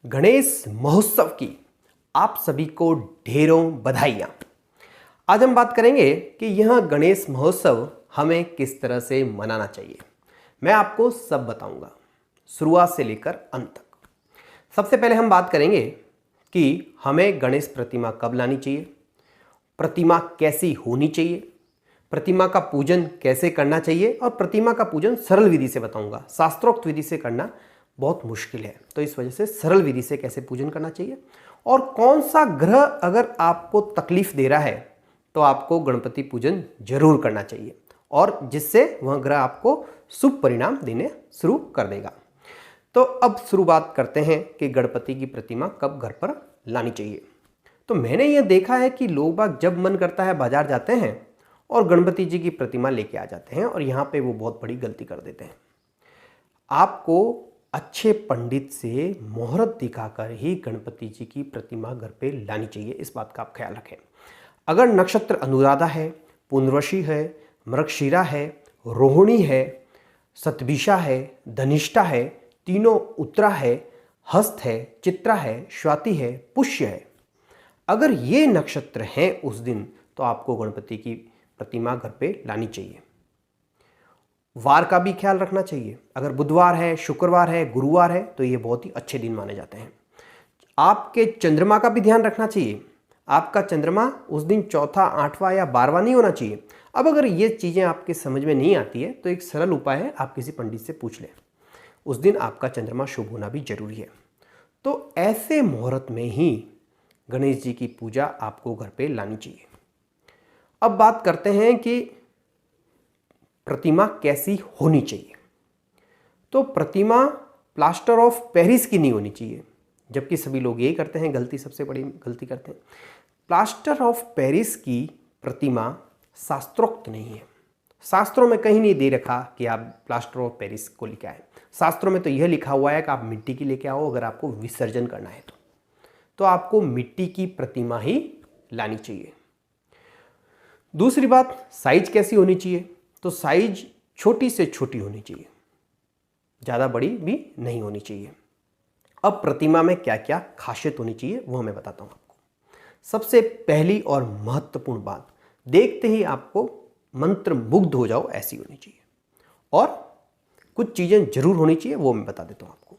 गणेश महोत्सव की आप सभी को ढेरों बधाइयाँ। आज हम बात करेंगे कि यह गणेश महोत्सव हमें किस तरह से मनाना चाहिए। मैं आपको सब बताऊंगा, शुरुआत से लेकर अंत तक। सबसे पहले हम बात करेंगे कि हमें गणेश प्रतिमा कब लानी चाहिए, प्रतिमा कैसी होनी चाहिए, प्रतिमा का पूजन कैसे करना चाहिए और प्रतिमा का पूजन सरल विधि से बताऊंगा। शास्त्रोक्त विधि से करना बहुत मुश्किल है, तो इस वजह से सरल विधि से कैसे पूजन करना चाहिए और कौन सा ग्रह अगर आपको तकलीफ दे रहा है तो आपको गणपति पूजन जरूर करना चाहिए और जिससे वह ग्रह आपको शुभ परिणाम देने शुरू कर देगा। तो अब शुरुआत करते हैं कि गणपति की प्रतिमा कब घर पर लानी चाहिए। तो मैंने यह देखा है कि लोग बाग जब मन करता है बाजार जाते हैं और गणपति जी की प्रतिमा लेके आ जाते हैं और यहाँ पे वो बहुत बड़ी गलती कर देते हैं। आपको अच्छे पंडित से मुहूर्त दिखाकर ही गणपति जी की प्रतिमा घर पे लानी चाहिए, इस बात का आप ख्याल रखें। अगर नक्षत्र अनुराधा है, पुनर्वशी है, मृगशिरा है, रोहिणी है, शतभिषा है, धनिष्ठा है, तीनों उत्तरा है, हस्त है, चित्रा है, स्वाति है, पुष्य है, अगर ये नक्षत्र हैं उस दिन तो आपको गणपति की प्रतिमा घर पे लानी चाहिए। वार का भी ख्याल रखना चाहिए। अगर बुधवार है, शुक्रवार है, गुरुवार है तो ये बहुत ही अच्छे दिन माने जाते हैं। आपके चंद्रमा का भी ध्यान रखना चाहिए। आपका चंद्रमा उस दिन चौथा, आठवां या 12वां नहीं होना चाहिए। अब अगर ये चीज़ें आपके समझ में नहीं आती है तो एक सरल उपाय है, आप किसी पंडित से पूछ लें। उस दिन आपका चंद्रमा शुभ होना भी जरूरी है। तो ऐसे मुहूर्त में ही गणेश जी की पूजा आपको घर पे लानी चाहिए। अब बात करते हैं कि प्रतिमा कैसी होनी चाहिए। तो प्रतिमा प्लास्टर ऑफ पेरिस की नहीं होनी चाहिए, जबकि सभी लोग यही करते हैं, गलती सबसे बड़ी गलती करते हैं। प्लास्टर ऑफ पेरिस की प्रतिमा शास्त्रोक्त नहीं है। शास्त्रों में कहीं नहीं दे रखा कि आप प्लास्टर ऑफ पेरिस को लेके आए। शास्त्रों में तो यह लिखा हुआ है कि आप मिट्टी की लेके आओ अगर आपको विसर्जन करना है तो आपको मिट्टी की प्रतिमा ही लानी चाहिए। दूसरी बात, साइज कैसी होनी चाहिए। तो साइज छोटी से छोटी होनी चाहिए, ज़्यादा बड़ी भी नहीं होनी चाहिए। अब प्रतिमा में क्या क्या खासियत होनी चाहिए वो मैं बताता हूँ आपको। सबसे पहली और महत्वपूर्ण बात, देखते ही आपको मंत्र मुग्ध हो जाओ ऐसी होनी चाहिए और कुछ चीज़ें जरूर होनी चाहिए, वो मैं बता देता हूँ आपको।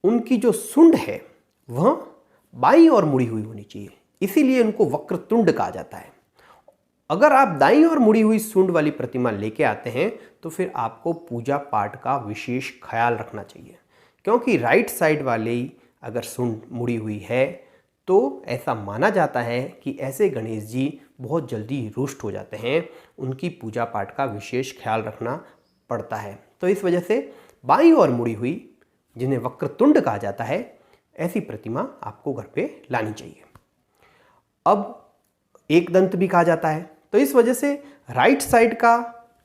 उनकी जो सुंड है वह बाईं ओर मुड़ी हुई होनी चाहिए, इसीलिए उनको वक्रतुंड कहा जाता है। अगर आप दाईं ओर मुड़ी हुई सूंड वाली प्रतिमा लेके आते हैं तो फिर आपको पूजा पाठ का विशेष ख्याल रखना चाहिए, क्योंकि राइट साइड वाले अगर सूंड मुड़ी हुई है तो ऐसा माना जाता है कि ऐसे गणेश जी बहुत जल्दी रुष्ट हो जाते हैं, उनकी पूजा पाठ का विशेष ख्याल रखना पड़ता है। तो इस वजह से बाईं ओर मुड़ी हुई, जिन्हें वक्रतुंड कहा जाता है, ऐसी प्रतिमा आपको घर पे लानी चाहिए। अब एक दंत भी कहा जाता है, तो इस वजह से राइट साइड का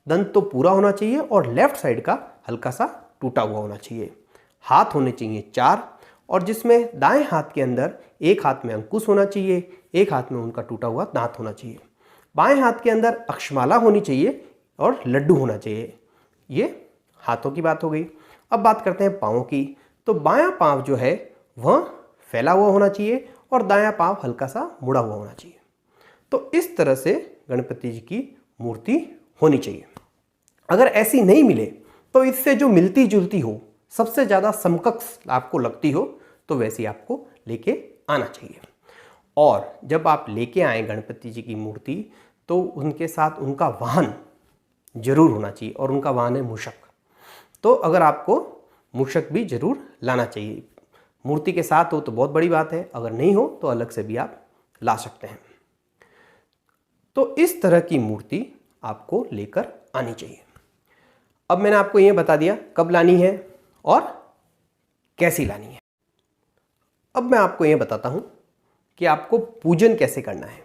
दंत तो पूरा होना चाहिए और लेफ्ट साइड का हल्का सा टूटा हुआ होना चाहिए। हाथ होने चाहिए 4 और जिसमें दाएं हाथ के अंदर एक हाथ में अंकुश होना चाहिए, एक हाथ में उनका टूटा हुआ दांत होना चाहिए। बाएं हाथ के अंदर अक्षमाला होनी चाहिए और लड्डू होना चाहिए। ये हाथों की बात हो गई। अब बात करते हैं पाँवों की। तो बायां पाँव जो है वह फैला हुआ होना चाहिए और दायां पाँव हल्का सा मुड़ा हुआ होना चाहिए। तो इस तरह से गणपति जी की मूर्ति होनी चाहिए। अगर ऐसी नहीं मिले तो इससे जो मिलती जुलती हो, सबसे ज़्यादा समकक्ष आपको लगती हो, तो वैसी आपको लेके आना चाहिए। और जब आप लेके आए गणपति जी की मूर्ति तो उनके साथ उनका वाहन जरूर होना चाहिए और उनका वाहन है मूषक। तो अगर आपको मूषक भी जरूर लाना चाहिए। मूर्ति के साथ हो तो बहुत बड़ी बात है, अगर नहीं हो तो अलग से भी आप ला सकते हैं। तो इस तरह की मूर्ति आपको लेकर आनी चाहिए। अब मैंने आपको यह बता दिया कब लानी है और कैसी लानी है। अब मैं आपको यह बताता हूं कि आपको पूजन कैसे करना है।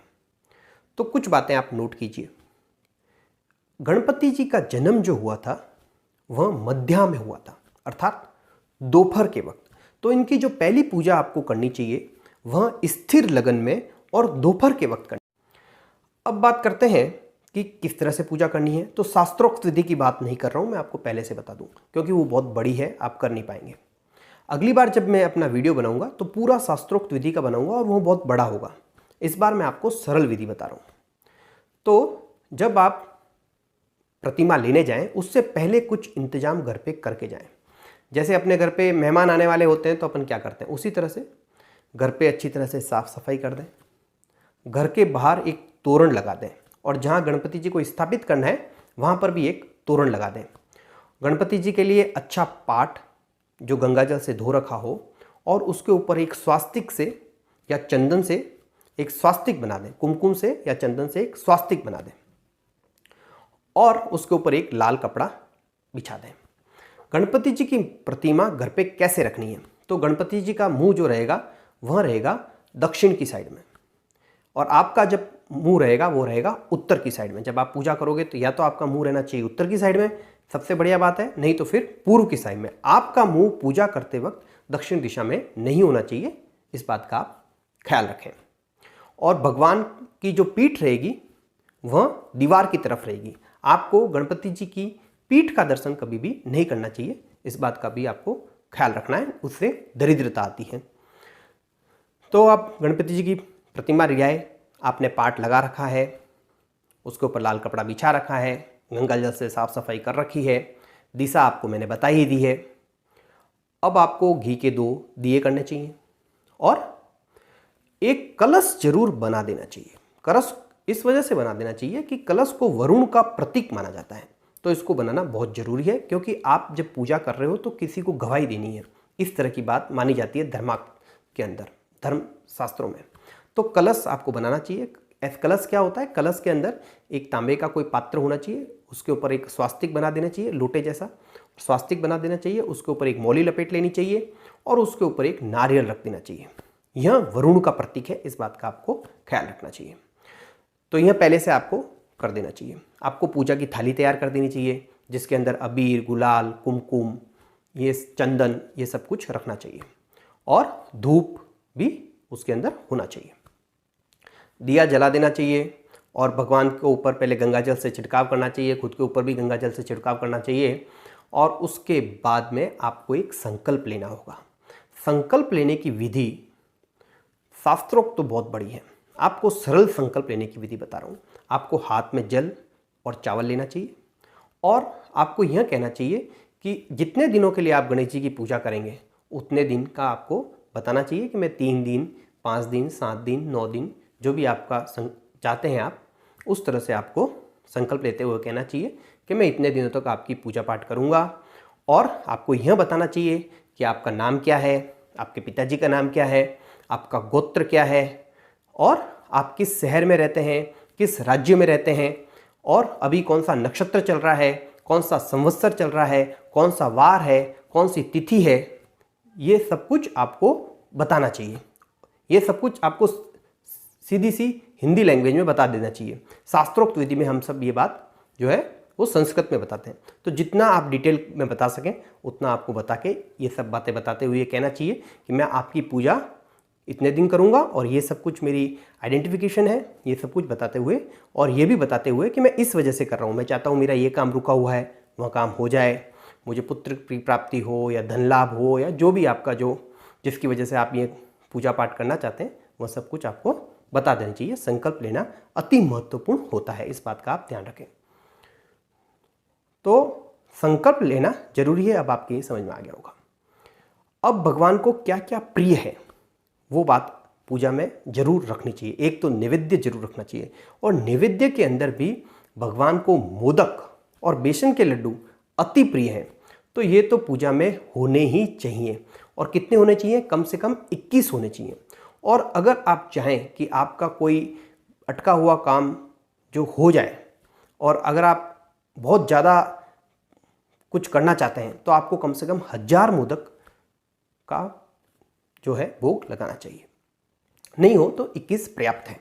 तो कुछ बातें आप नोट कीजिए। गणपति जी का जन्म जो हुआ था वह मध्या में हुआ था, अर्थात दोपहर के वक्त। तो इनकी जो पहली पूजा आपको करनी चाहिए वह स्थिर लगन में और दोपहर के वक्त करनी। अब बात करते हैं कि किस तरह से पूजा करनी है। तो शास्त्रोक्त विधि की बात नहीं कर रहा हूं, मैं आपको पहले से बता दूं, क्योंकि वो बहुत बड़ी है, आप कर नहीं पाएंगे। अगली बार जब मैं अपना वीडियो बनाऊंगा तो पूरा शास्त्रोक्त विधि का बनाऊंगा और वो बहुत बड़ा होगा। इस बार मैं आपको सरल विधि बता रहा हूँ। तो जब आप प्रतिमा लेने जाएं उससे पहले कुछ इंतजाम घर पे करके जाएं। जैसे अपने घर पे मेहमान आने वाले होते हैं तो अपन क्या करते हैं, उसी तरह से घर पे अच्छी तरह से साफ सफाई कर दें। घर के बाहर एक तोरण लगा दें और जहाँ गणपति जी को स्थापित करना है वहाँ पर भी एक तोरण लगा दें। गणपति जी के लिए अच्छा पाट जो गंगाजल से धो रखा हो और उसके ऊपर एक स्वास्तिक से या चंदन से एक स्वास्तिक बना दें, कुमकुम से या चंदन से एक स्वास्तिक बना दें और उसके ऊपर एक लाल कपड़ा बिछा दें। गणपति जी की प्रतिमा घर पे कैसे रखनी है, तो गणपति जी का मुंह जो रहेगा वह रहेगा दक्षिण की साइड में और आपका जब मुंह रहेगा वो रहेगा उत्तर की साइड में। जब आप पूजा करोगे तो या तो आपका मुंह रहना चाहिए उत्तर की साइड में, सबसे बढ़िया बात है, नहीं तो फिर पूर्व की साइड में। आपका मुंह पूजा करते वक्त दक्षिण दिशा में नहीं होना चाहिए, इस बात का आप ख्याल रखें। और भगवान की जो पीठ रहेगी वह दीवार की तरफ रहेगी। आपको गणपति जी की पीठ का दर्शन कभी भी नहीं करना चाहिए, इस बात का भी आपको ख्याल रखना है, उससे दरिद्रता आती है। तो आप गणपति जी की प्रतिमा रियाए, आपने पाट लगा रखा है, उसके ऊपर लाल कपड़ा बिछा रखा है, गंगा जल से साफ सफाई कर रखी है, दिशा आपको मैंने बता ही दी है। अब आपको घी के 2 दिए करने चाहिए और एक कलश जरूर बना देना चाहिए। कलश इस वजह से बना देना चाहिए कि कलश को वरुण का प्रतीक माना जाता है, तो इसको बनाना बहुत जरूरी है, क्योंकि आप जब पूजा कर रहे हो तो किसी को गवाही देनी है, इस तरह की बात मानी जाती है धर्म के अंदर, धर्म शास्त्रों में। तो कलश आपको बनाना चाहिए। कलश क्या होता है, कलश के अंदर एक तांबे का कोई पात्र होना चाहिए, उसके ऊपर एक स्वास्तिक बना देना चाहिए, लोटे जैसा स्वास्तिक बना देना चाहिए, उसके ऊपर एक मौली लपेट लेनी चाहिए और उसके ऊपर एक नारियल रख देना चाहिए। यह वरुण का प्रतीक है, इस बात का आपको ख्याल रखना चाहिए। तो यह पहले से आपको कर देना चाहिए। आपको पूजा की थाली तैयार कर देनी चाहिए जिसके अंदर अबीर, गुलाल, कुमकुम, ये चंदन, ये सब कुछ रखना चाहिए और धूप भी उसके अंदर होना चाहिए। दिया जला देना चाहिए और भगवान के ऊपर पहले गंगाजल से छिड़काव करना चाहिए, खुद के ऊपर भी गंगाजल से छिड़काव करना चाहिए और उसके बाद में आपको एक संकल्प लेना होगा। संकल्प लेने की विधि शास्त्रोक्त तो बहुत बड़ी है, आपको सरल संकल्प लेने की विधि बता रहा हूँ। आपको हाथ में जल और चावल लेना चाहिए और आपको यह कहना चाहिए कि जितने दिनों के लिए आप गणेश जी की पूजा करेंगे उतने दिन का आपको बताना चाहिए कि मैं 3 दिन, 5 दिन, 7 दिन, 9 दिन, जो भी आपका चाहते हैं आप, उस तरह से आपको संकल्प लेते हुए कहना चाहिए कि मैं इतने दिनों तक आपकी पूजा पाठ करूँगा। और आपको यह बताना चाहिए कि आपका नाम क्या है, आपके पिताजी का नाम क्या है, आपका गोत्र क्या है और आप किस शहर में रहते हैं, किस राज्य में रहते हैं और अभी कौन सा नक्षत्र चल रहा है, कौन सा संवत्सर चल रहा है, कौन सा वार है, कौन सी तिथि है, ये सब कुछ आपको बताना चाहिए। ये सब कुछ आपको सीधी सी हिंदी लैंग्वेज में बता देना चाहिए। शास्त्रोक्त विधि में हम सब ये बात जो है वो संस्कृत में बताते हैं, तो जितना आप डिटेल में बता सकें उतना आपको बता के ये सब बातें बताते हुए कहना चाहिए कि मैं आपकी पूजा इतने दिन करूंगा और ये सब कुछ मेरी आइडेंटिफिकेशन है, ये सब कुछ बताते हुए और ये भी बताते हुए कि मैं इस वजह से कर रहा हूँ, मैं चाहता हूँ मेरा ये काम रुका हुआ है वह काम हो जाए, मुझे पुत्र की प्राप्ति हो या धन लाभ हो या जो भी आपका जो जिसकी वजह से आप ये पूजा पाठ करना चाहते हैं वह सब कुछ आपको बता देना चाहिए। संकल्प लेना अति महत्वपूर्ण होता है, इस बात का आप ध्यान रखें। तो संकल्प लेना जरूरी है, अब आपके समझ में आ गया होगा। अब भगवान को क्या क्या प्रिय है वो बात पूजा में जरूर रखनी चाहिए। एक तो नैवेद्य जरूर रखना चाहिए और नैवेद्य के अंदर भी भगवान को मोदक और बेसन के लड्डू अति प्रिय हैं, तो ये तो पूजा में होने ही चाहिए। और कितने होने चाहिए? कम से कम 21 होने चाहिए। और अगर आप चाहें कि आपका कोई अटका हुआ काम जो हो जाए और अगर आप बहुत ज़्यादा कुछ करना चाहते हैं तो आपको कम से कम 1000 मोदक का जो है भोग लगाना चाहिए, नहीं हो तो 21 पर्याप्त है।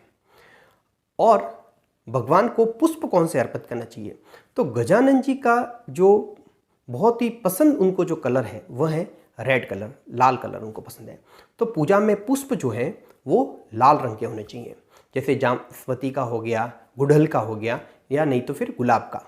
और भगवान को पुष्प कौन से अर्पित करना चाहिए? तो गजानन जी का जो बहुत ही पसंद उनको जो कलर है वह है रेड कलर, लाल कलर उनको पसंद है। तो पूजा में पुष्प जो है वो लाल रंग के होने चाहिए, जैसे जामवती का हो गया, गुड़हल का हो गया या नहीं तो फिर गुलाब का।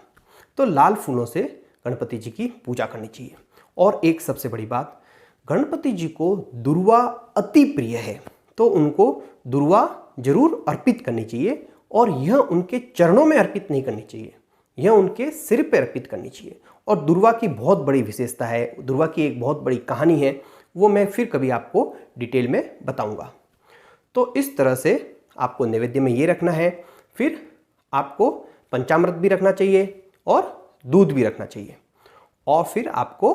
तो लाल फूलों से गणपति जी की पूजा करनी चाहिए। और एक सबसे बड़ी बात, गणपति जी को दुर्वा अति प्रिय है, तो उनको दुर्वा जरूर अर्पित करनी चाहिए और यह उनके चरणों में अर्पित नहीं करनी चाहिए, यह उनके सिर पर अर्पित करनी चाहिए। और दुर्वा की बहुत बड़ी विशेषता है, दुर्वा की एक बहुत बड़ी कहानी है, वो मैं फिर कभी आपको डिटेल में बताऊंगा। तो इस तरह से आपको नैवेद्य में ये रखना है। फिर आपको पंचामृत भी रखना चाहिए और दूध भी रखना चाहिए। और फिर आपको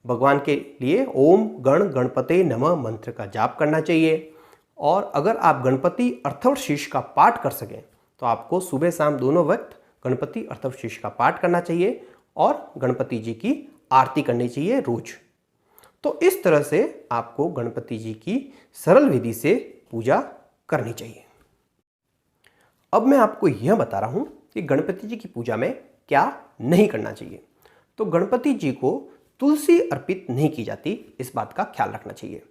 भगवान के लिए ओम गण गणपते नमः मंत्र का जाप करना चाहिए। और अगर आप गणपति अर्थवशीष का पाठ कर सकें तो आपको सुबह शाम दोनों वक्त गणपति अर्थवशीष का पाठ करना चाहिए और गणपति जी की आरती करनी चाहिए रोज। तो इस तरह से आपको गणपति जी की सरल विधि से पूजा करनी चाहिए। अब मैं आपको यह बता रहा हूं कि गणपति जी की पूजा में क्या नहीं करना चाहिए। तो गणपति जी को तुलसी अर्पित नहीं की जाती, इस बात का ख्याल रखना चाहिए।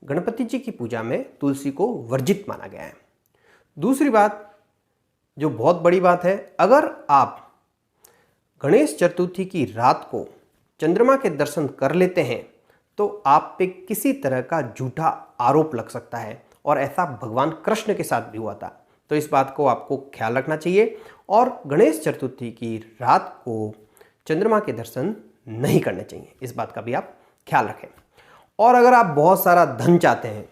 गणपति जी की पूजा में तुलसी को वर्जित माना गया है। दूसरी बात, जो बहुत बड़ी बात है, अगर आप गणेश चतुर्थी की रात को चंद्रमा के दर्शन कर लेते हैं तो आप पे किसी तरह का झूठा आरोप लग सकता है, और ऐसा भगवान कृष्ण के साथ भी हुआ था। तो इस बात को आपको ख्याल रखना चाहिए और गणेश चतुर्थी की रात को चंद्रमा के दर्शन नहीं करने चाहिए, इस बात का भी आप ख्याल रखें। और अगर आप बहुत सारा धन चाहते हैं,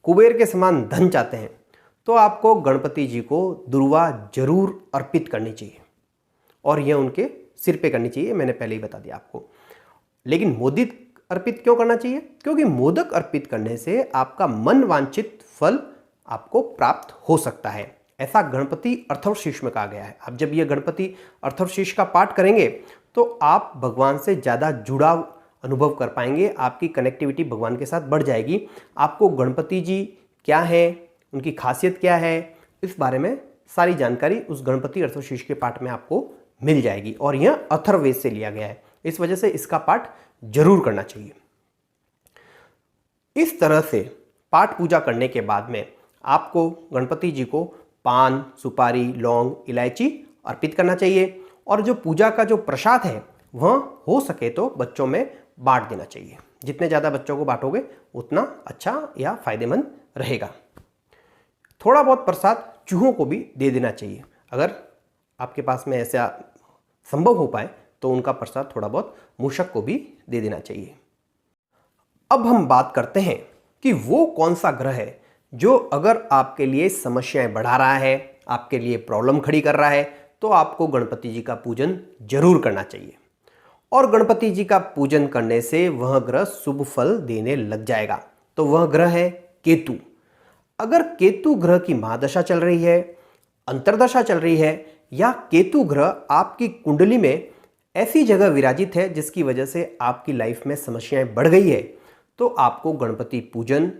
कुबेर के समान धन चाहते हैं, तो आपको गणपति जी को दुर्वा जरूर अर्पित करनी चाहिए और यह उनके सिर पे करनी चाहिए, मैंने पहले ही बता दिया आपको। लेकिन मोदक अर्पित क्यों करना चाहिए? क्योंकि मोदक अर्पित करने से आपका मन वांछित फल आपको प्राप्त हो सकता है, ऐसा गणपति अर्थवशीष में कहा गया है। आप जब यह गणपति अर्थवशीष का पाठ करेंगे तो आप भगवान से ज़्यादा जुड़ाव अनुभव कर पाएंगे, आपकी कनेक्टिविटी भगवान के साथ बढ़ जाएगी। आपको गणपति जी क्या है, उनकी खासियत क्या है, इस बारे में सारी जानकारी उस गणपति अर्थवशीष के पाठ में आपको मिल जाएगी। और यह अथर्ववेद से लिया गया है, इस वजह से इसका पाठ जरूर करना चाहिए। इस तरह से पाठ पूजा करने के बाद में आपको गणपति जी को पान, सुपारी, लौंग, इलायची अर्पित करना चाहिए। और जो पूजा का जो प्रसाद है वह हो सके तो बच्चों में बांट देना चाहिए। जितने ज़्यादा बच्चों को बांटोगे उतना अच्छा या फायदेमंद रहेगा। थोड़ा बहुत प्रसाद चूहों को भी दे देना चाहिए, अगर आपके पास में ऐसा संभव हो पाए तो उनका प्रसाद थोड़ा बहुत मूषक को भी दे देना चाहिए। अब हम बात करते हैं कि वो कौन सा ग्रह है जो अगर आपके लिए समस्याएं बढ़ा रहा है, आपके लिए प्रॉब्लम खड़ी कर रहा है, तो आपको गणपति जी का पूजन जरूर करना चाहिए। और गणपति जी का पूजन करने से वह ग्रह शुभ फल देने लग जाएगा। तो वह ग्रह है केतु। अगर केतु ग्रह की महादशा चल रही है, अंतर्दशा चल रही है, या केतु ग्रह आपकी कुंडली में ऐसी जगह विराजित है जिसकी वजह से आपकी लाइफ में समस्याएं बढ़ गई है, तो आपको गणपति पूजन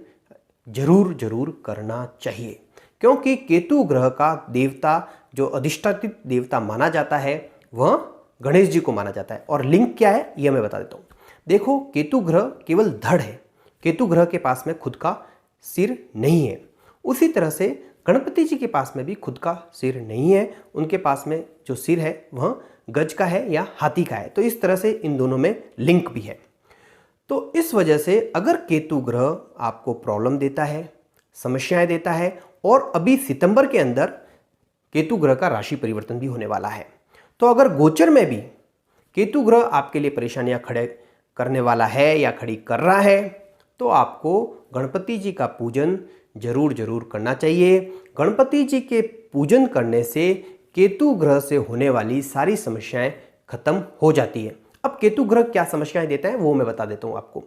जरूर जरूर करना चाहिए। क्योंकि केतु ग्रह का देवता, जो अधिष्ठापित देवता माना जाता है, वह गणेश जी को माना जाता है। और लिंक क्या है यह मैं बता देता हूँ। देखो, केतु ग्रह केवल धड़ है, केतु ग्रह के पास में खुद का सिर नहीं है। उसी तरह से गणपति जी के पास में भी खुद का सिर नहीं है, उनके पास में जो सिर है वह गज का है या हाथी का है। तो इस तरह से इन दोनों में लिंक भी है। तो इस वजह से अगर केतु ग्रह आपको प्रॉब्लम देता है, समस्याएं देता है, और अभी सितंबर के अंदर केतु ग्रह का राशि परिवर्तन भी होने वाला है, तो अगर गोचर में भी केतु ग्रह आपके लिए परेशानियां खड़े करने वाला है या खड़ी कर रहा है, तो आपको गणपति जी का पूजन जरूर जरूर करना चाहिए। गणपति जी के पूजन करने से केतु ग्रह से होने वाली सारी समस्याएं खत्म हो जाती है। अब केतु ग्रह क्या समस्याएं देता है वो मैं बता देता हूं आपको।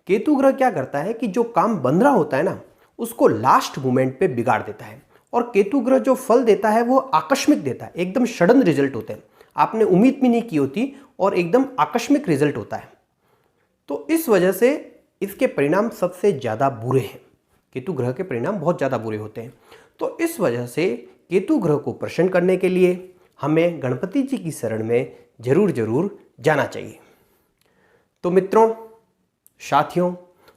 केतु ग्रह क्या करता है कि जो काम बन रहा होता है ना, उसको लास्ट मोमेंट पे बिगाड़ देता है। और केतु ग्रह जो फल देता है वो आकस्मिक देता है, एकदम सडन रिजल्ट होते हैं, आपने उम्मीद भी नहीं की होती और एकदम आकस्मिक रिजल्ट होता है। तो इस वजह से इसके परिणाम सबसे ज़्यादा बुरे हैं, केतु ग्रह के परिणाम बहुत ज़्यादा बुरे होते हैं। तो इस वजह से केतु ग्रह को प्रसन्न करने के लिए हमें गणपति जी की शरण में जरूर जरूर जाना चाहिए। तो मित्रों, साथियों,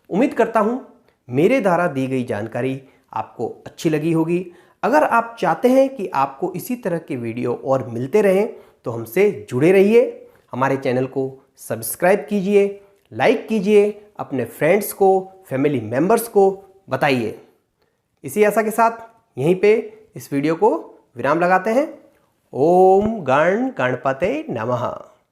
उम्मीद करता हूँ मेरे द्वारा दी गई जानकारी आपको अच्छी लगी होगी। अगर आप चाहते हैं कि आपको इसी तरह के वीडियो और मिलते रहें तो हमसे जुड़े रहिए, हमारे चैनल को सब्सक्राइब कीजिए, लाइक कीजिए, अपने फ्रेंड्स को, फैमिली मेंबर्स को बताइए। इसी आशा के साथ यहीं पे इस वीडियो को विराम लगाते हैं। ओम गण गणपते नमः।